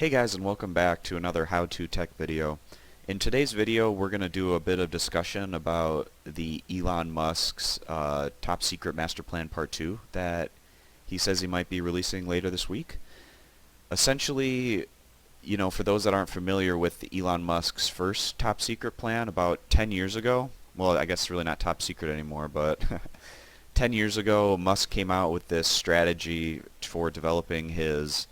Hey guys, and welcome back to another how-to tech video. In today's video we're going to do a bit of discussion about the Elon Musk's top secret master plan part 2 that he says he might be releasing later this week. Essentially, for those that aren't familiar with Elon Musk's first top secret plan about 10 years ago, well, I guess it's really not top secret anymore, but 10 years ago Musk came out with this strategy for developing his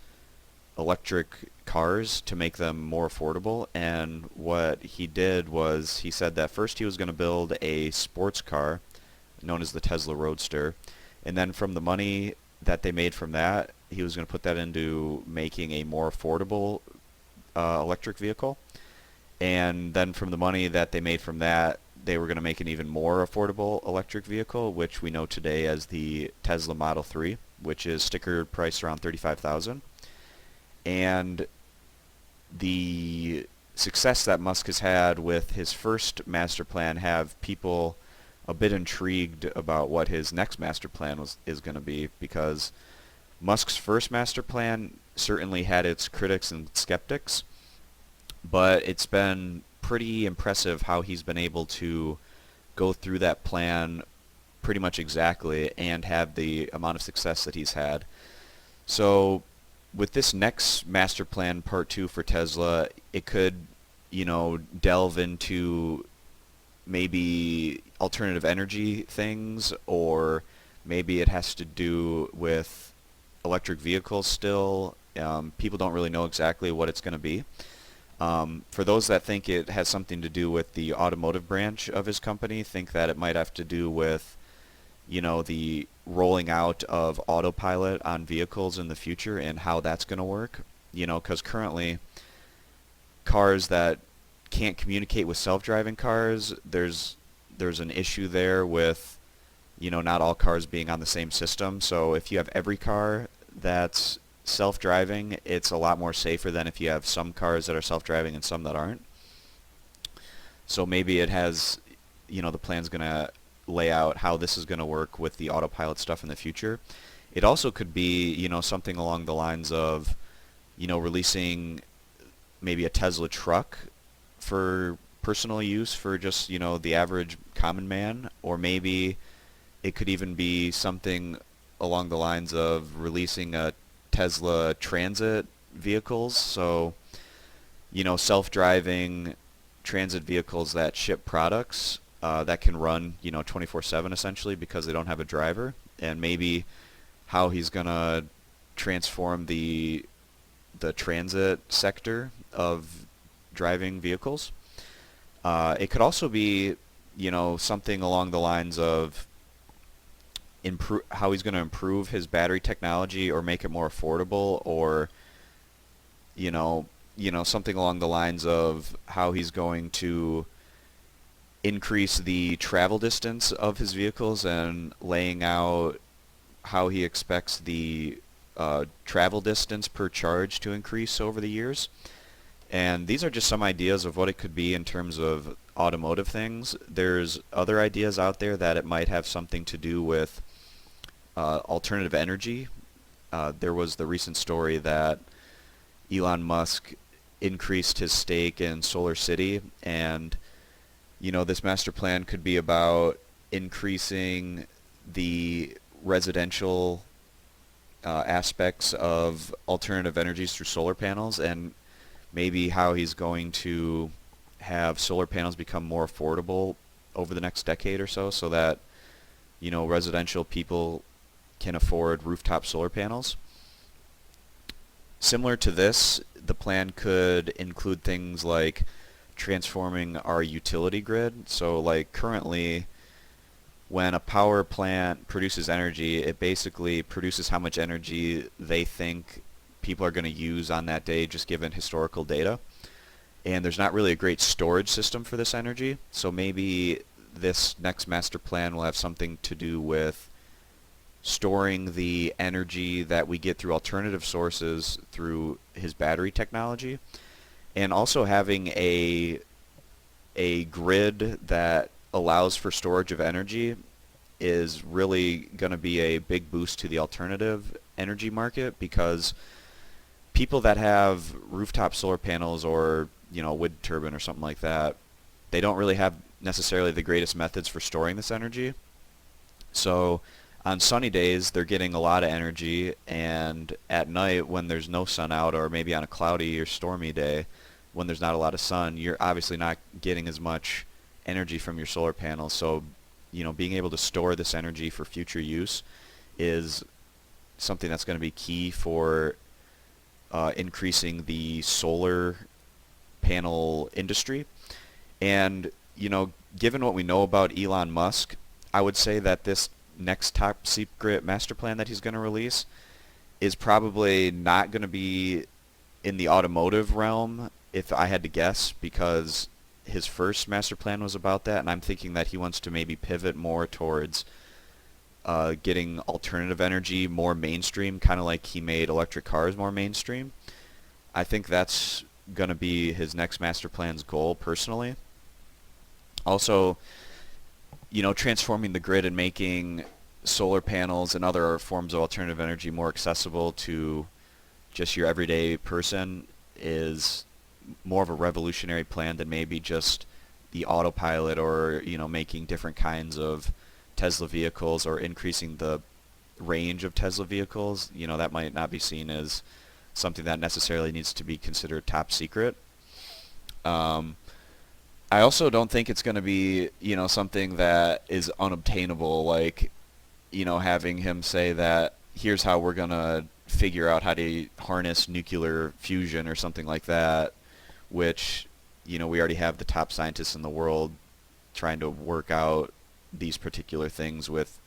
electric cars to make them more affordable. And what he did was he said that first he was going to build a sports car known as the Tesla Roadster, and then from the money that they made from that, he was going to put that into making a more affordable electric vehicle. And then from the money that they made from that, they were going to make an even more affordable electric vehicle, which we know today as the Tesla Model 3, which is sticker priced around $35,000. And the success that Musk has had with his first master plan have people a bit intrigued about what his next master plan is going to be, because Musk's first master plan certainly had its critics and skeptics, but it's been pretty impressive how he's been able to go through that plan pretty much exactly and have the amount of success that he's had. So with this next master plan part 2 for Tesla, it could, delve into maybe alternative energy things, or maybe it has to do with electric vehicles still. People don't really know exactly what it's going to be. For those that think it has something to do with the automotive branch of his company, think that it might have to do with the rolling out of autopilot on vehicles in the future and how that's going to work. Because currently cars that can't communicate with self-driving cars, there's an issue there with, not all cars being on the same system. So if you have every car that's self-driving, it's a lot more safer than if you have some cars that are self-driving and some that aren't. So maybe it has, the plan's going to lay out how this is going to work with the autopilot stuff in the future. It also could be, something along the lines of, releasing maybe a Tesla truck for personal use for just, the average common man. Or maybe it could even be something along the lines of releasing a Tesla transit vehicles. So, self-driving transit vehicles that ship products that can run 24/7 essentially, because they don't have a driver. And maybe how he's gonna transform the transit sector of driving vehicles. It could also be something along the lines of how he's going to improve his battery technology or make it more affordable, or something along the lines of how he's going to increase the travel distance of his vehicles, and laying out how he expects the travel distance per charge to increase over the years. And these are just some ideas of what it could be in terms of automotive things. There's other ideas out there that it might have something to do with alternative energy. There was the recent story that Elon Musk increased his stake in Solar City, and this master plan could be about increasing the residential aspects of alternative energies through solar panels, and maybe how he's going to have solar panels become more affordable over the next decade or so, so that residential people can afford rooftop solar panels. Similar to this, the plan could include things like transforming our utility grid. So like currently, when a power plant produces energy, it basically produces how much energy they think people are going to use on that day, just given historical data. And there's not really a great storage system for this energy. So maybe this next master plan will have something to do with storing the energy that we get through alternative sources through his battery technology, and also having a grid that allows for storage of energy is really going to be a big boost to the alternative energy market, because people that have rooftop solar panels or, wind turbine or something like that, they don't really have necessarily the greatest methods for storing this energy. So on sunny days, they're getting a lot of energy, and at night when there's no sun out, or maybe on a cloudy or stormy day when there's not a lot of sun, you're obviously not getting as much energy from your solar panels. So, being able to store this energy for future use is something that's going to be key for increasing the solar panel industry. And, given what we know about Elon Musk, I would say that this next top secret master plan that he's going to release is probably not going to be in the automotive realm, if I had to guess, because his first master plan was about that, and I'm thinking that he wants to maybe pivot more towards getting alternative energy more mainstream, kind of like he made electric cars more mainstream. I think that's going to be his next master plan's goal, personally. Also, transforming the grid and making solar panels and other forms of alternative energy more accessible to just your everyday person is more of a revolutionary plan than maybe just the autopilot, or making different kinds of Tesla vehicles or increasing the range of Tesla vehicles. That might not be seen as something that necessarily needs to be considered top secret. I also don't think it's going to be, something that is unobtainable, like, having him say that here's how we're going to figure out how to harness nuclear fusion or something like that, which, we already have the top scientists in the world trying to work out these particular things with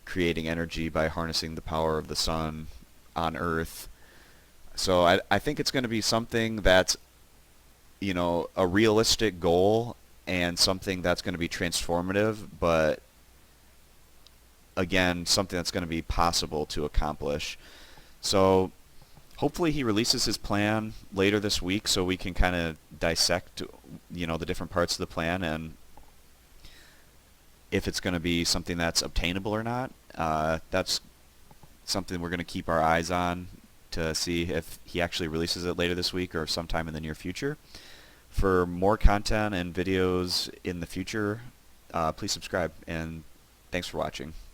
creating energy by harnessing the power of the sun on Earth. So I think it's going to be something that's, a realistic goal and something that's going to be transformative, but again, something that's going to be possible to accomplish. So hopefully he releases his plan later this week so we can kind of dissect, the different parts of the plan and if it's going to be something that's obtainable or not. That's something we're going to keep our eyes on to see if he actually releases it later this week or sometime in the near future. For more content and videos in the future, please subscribe, and thanks for watching.